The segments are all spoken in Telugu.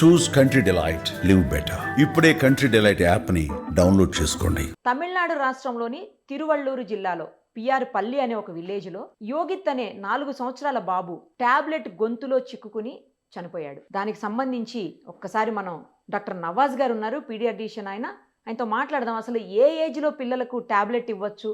చూస్ కంట్రీ డిలైట్, లివ్ బెటర్. ఇప్పుడే కంట్రీ డిలైట్ యాప్ ని డౌన్లోడ్ చేసుకోండి. తమిళనాడు రాష్ట్రంలోని తిరువళ్ళూరు జిల్లాలో పిఆర్ పల్లి అనే ఒక విలేజ్లో యోగిత్ అనే 4 సంవత్సరాల బాబు టాబ్లెట్ గొంతులో చిక్కుకుని చనిపోయాడు. దానికి సంబంధించి ఒక్కసారి మనం డాక్టర్ నవాజ్ గారు ఉన్నారు, పీడియాట్రిషియన్. ఆయనతో మాట్లాడదాం. అసలు ఏ ఏజ్లో పిల్లలకు టాబ్లెట్ ఇవ్వచ్చు,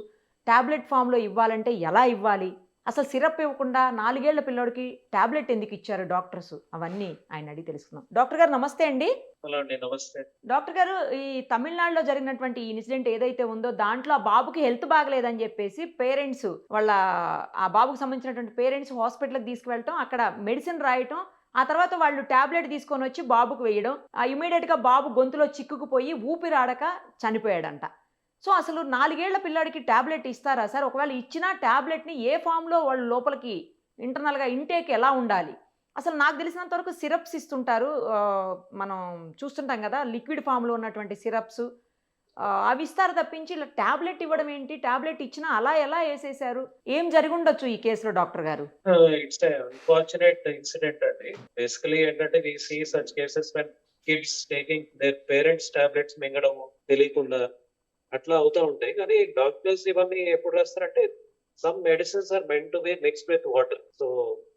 టాబ్లెట్ ఫామ్లో ఇవ్వాలంటే ఎలా ఇవ్వాలి, అసలు సిరప్ ఇవ్వకుండా 4 ఏళ్ల పిల్లోడికి టాబ్లెట్ ఎందుకు ఇచ్చారు డాక్టర్స్, అవన్నీ ఆయన అడిగి తెలుసుకుందాం. డాక్టర్ గారు నమస్తే అండి. హలో అండి, నమస్తే. డాక్టర్ గారు, ఈ తమిళనాడులో జరిగినటువంటి ఈ ఇన్సిడెంట్ ఏదైతే ఉందో దాంట్లో ఆ బాబుకి హెల్త్ బాగలేదని చెప్పేసి పేరెంట్స్ ఆ బాబుకి సంబంధించినటువంటి పేరెంట్స్ హాస్పిటల్కి తీసుకువెళ్ళటం, అక్కడ మెడిసిన్ రాయటం, ఆ తర్వాత వాళ్ళు టాబ్లెట్ తీసుకొని వచ్చి బాబుకు వేయడం, ఇమీడియట్గా బాబు గొంతులో చిక్కుకుపోయి ఊపిరాడక చనిపోయాడంట. సో అసలు 4 ఏళ్ల పిల్లాడికి టాబ్లెట్ ఇస్తారా సార్? ఒకవేళ ఇచ్చినా టాబ్లెట్ని ఏ ఫామ్లో వాళ్ళు లోపలికి ఇంటర్నల్గా ఇంటేక్ ఎలా ఉండాలి? అసలు నాకు తెలిసినంత వరకు సిరప్స్ ఇస్తుంటారు, మనం చూస్తుంటాం కదా లిక్విడ్ ఫామ్లో ఉన్నటువంటి సిరప్స్, అవి ఇస్తారు తప్పించి ఇలా టాబ్లెట్ ఇవ్వడం ఏంటి? టాబ్లెట్ ఇచ్చినా అలా ఎలా వేసేసారు? ఏం జరిగి ఉండొచ్చు ఈ కేసులో డాక్టర్ గారు? ఇట్స్ అన్ఫార్చునేట్ ఇన్సిడెంట్ అండి. బేసికలీ ఏంటంటే we see such cases when kids taking their parents tablets మింగడం తెలియకుండా అట్లా అవుతా ఉంటాయి. కానీ డాక్టర్స్ ఇవన్నీ ఎప్పుడు రాస్తారంటే some medicines are meant to be mixed with water. So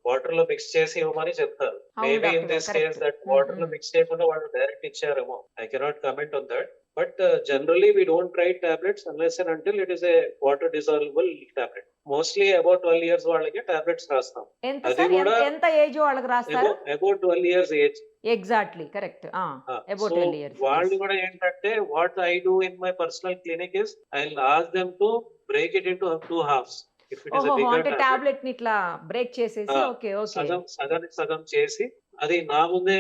water లో మిక్స్ చేసి ఇవ్వమని చెప్తారు. Maybe in this case that water లో మిక్స్ చేయకుండా వాళ్ళు డైరెక్ట్ ఇచ్చారేమో. I cannot comment on that. But generally we don't write tablets unless and until it is a water dissolvable tablet. Mostly about 12 years వాళ్ళకి టాబ్లెట్స్ రాస్తాం. అది కూడా ఎంత ఏజ్ వాళ్ళకి రాస్తారు? about 12 years age. Exactly correct. About 12 years. వాళ్ళు కూడా ఏంటంటే what I do in my personal clinic is I'll ask them to break it into 2 halves. If it is a bigger అంటే టాబ్లెట్ ని ఇట్లా బ్రేక్ చేసేసి ఓకే సగం చేసి అది నా ముందే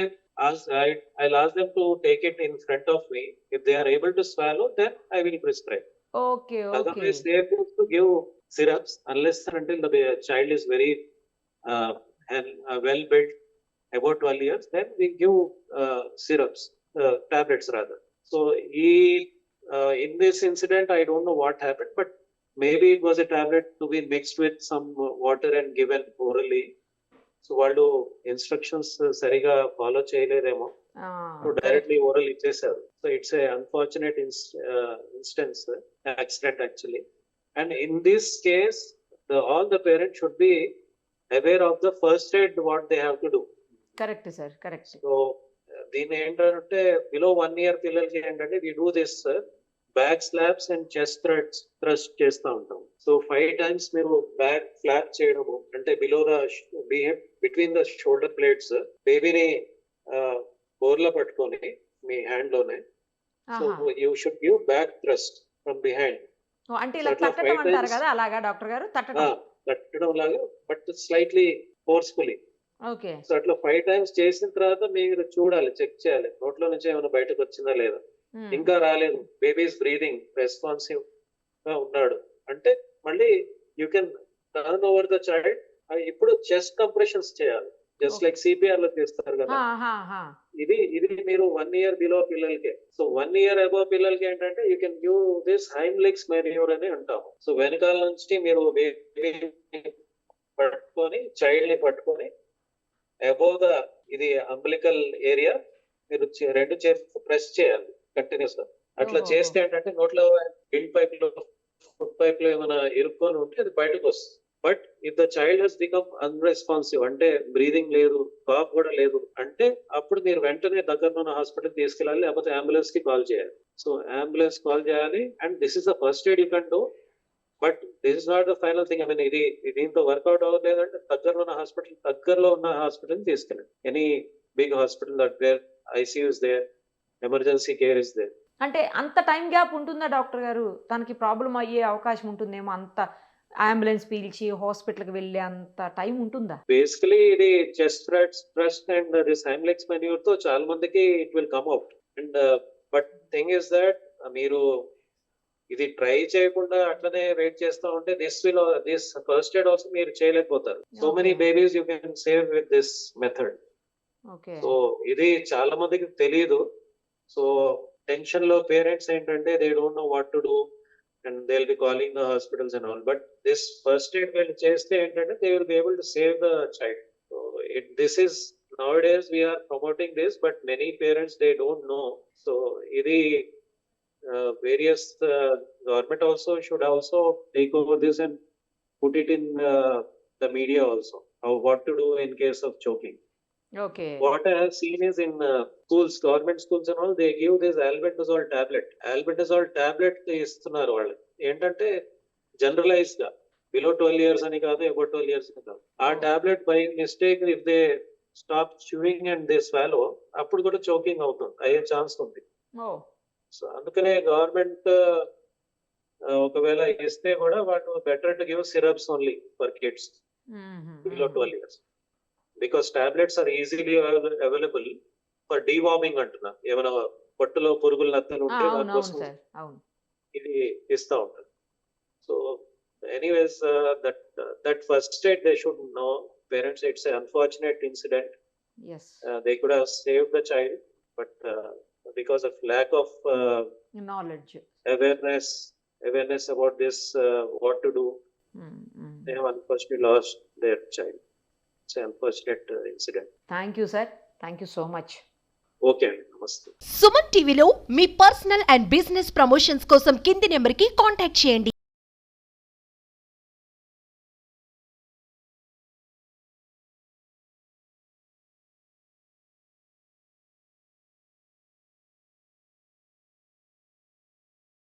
I'll ask them to take it in front of me. If they are able to swallow, then I will prescribe. Okay. Otherwise, they are supposed to give syrups unless and until the child is very well built, about 12 years. Then we give syrups, tablets rather. So in this incident, I don't know what happened, but maybe it was a tablet to be mixed with some water and given orally. So వాళ్ళు ఇన్స్ట్రక్షన్స్ సరిగా ఫాలో చేయలేదేమో, డైరెక్ట్లీ ఓరల్ ఇచ్చేసారు. So it's a unfortunate instance, accident actually. And in this case all the parents should be aware of the first aid what they have to do. Correct sir, correct. So దీన్ని ఏంటంటే బిలో 1 year పిల్లలకి ఏంటంటే we do this back slaps and chest thrust చేస్తూ ఉంటాం. సో 5 times మీరు బ్యాక్ ఫ్లాప్ చేయడము అంటే below the between the shoulder plates, బేబీని బోర్లో పట్టుకొని మీ హ్యాండ్ లోనే. So you should give back thrust from behind. అంటే ఇలా తట్టడం అంటారు కదా, అలాగా డాక్టర్ గారు? తట్టడం లాగా, but slightly forcefully. Okay. So అట్లా 5 times చేసిన తర్వాత మీరు చూడాలి, చెక్ చేయాలి నోట్లో నుంచి ఏమైనా బయటకు వచ్చిందా లేదా. ఇంకా రాలేదు, బేబీ ఇస్ బ్రీదింగ్, రెస్పాన్సివ్ గా ఉన్నాడు అంటే మళ్ళీ you can turn over the child. ఇప్పుడు చెస్ట్ కంప్రెషన్స్ చేయాలి, జస్ట్ లైక్ సిపిఆర్ లో చేస్తారు కదా. ఇది మీరు 1 year బిలో పిల్లలకి. సో 1 year అబౌవ్ పిల్లలకి ఏంటంటే you can give this Heimlich's manoeuvre అని అంటాం. సో వెనకాల నుంచి మీరు పట్టుకొని, చైల్డ్ ని పట్టుకొని అబౌవ్ ద ఇది అంబిలికల్ ఏరియా మీరు 2 చేతులతో ప్రెస్ చేయాలి కంటిన్యూస్ గా. అట్లా చేస్తే ఏంటంటే నోట్లో విండ్ పైప్ లో, ఫుడ్ పైప్ లో ఏమైనా ఇరుక్కొని ఉంటే అది బయటకు వస్తుంది. But if the child he's become unresponsive, అంటే బ్రీదింగ్ లేదు, కాఫ్ కూడా లేదు అంటే అప్పుడు మీరు వెంటనే దగ్గరలో ఉన్న హాస్పిటల్ తీసుకెళ్ళాలి, లేకపోతే అంబులెన్స్ కి కాల్ చేయాలి. సో అంబులెన్స్ కాల్ చేయాలి. And this is the first aid you can do, but this is not the final thing. I mean ఇది దీంతో వర్కౌట్ అవ్వలేదంటే దగ్గరలో ఉన్న హాస్పిటల్ తీసుకెళ్ళండి. Any big hospital that where ICU is there, emergency care is there. అంటే అంత టైం గ్యాప్ ఉంటుందా డాక్టర్ గారు? తనకి ప్రాబ్లం అయ్యే అవకాశం ఉంటుందేమో, అంత అంబులెన్స్ పీల్చి హాస్పిటల్కి వెళ్ళే అంత టైం ఉంటుందా? బేసికలీ ఇది chest thrust and this Heimlich's manoeuvre తో చాలా మందికి it will come out. And but thing is that మీరు ఇది ట్రై చేయకుండా అట్లనే వెయిట్ చేస్తూ ఉంటే దిస్ ఫస్ట్ ఎయిడ్ ఆల్సో మీరు చేయలేకపోతారు. So many babies you can save with this method. So ఇది చాలా మందికి తెలియదు. సో టెన్షన్ లో పేరెంట్స్ ఏంటంటే they don't know what to do and they'll be calling the hospitals and all, but this first aid will cheste entante they will be able to save the child. So this is nowadays we are promoting this, but many parents they don't know. So ఇది various government also should also take over this and put it in the media also, how what to do in case of choking. Okay. What I have seen is in schools, government schools and all, they give this albendazole tablet. Albendazole tablet ఇస్తున్నారు వాళ్ళు. ఏంటంటే జనరలైజ్ గా బిలో 12 years అని కాదు, అబౌ 12 years అని కాదు. ఆ tablet by mistake if they stop chewing and they swallow, అప్పుడు కూడా చోకింగ్ అవుతుంది, అయ్యే ఛాన్స్ ఉంది. ఓ. సో అందుకనే గవర్నమెంట్ ఒకవేళ ఇస్తే కూడా వాళ్ళు better to give syrups only for kids below 12 years. Because tablets are easily available for deworming అంటున్నా, ఏమైనా పొట్టులో పురుగులు నత్తలు ఉంటే అవును దానికోసం సార్, అవును. ఇది ఇస్తా ఉంటారు. So anyways that first state they should know, parents it's unfortunate incident, yes. They could have saved the child, but because of lack of knowledge. awareness about this, what to do, they have unfortunately lost their child. It's an unfortunate incident. Thank you sir, thank you so much. Okay, namaste. Suman టీవీలో మీ పర్సనల్ అండ్ బిజినెస్ ప్రమోషన్స్ కోసం కింది నెంబర్కి కాంటాక్ట్ చేయండి.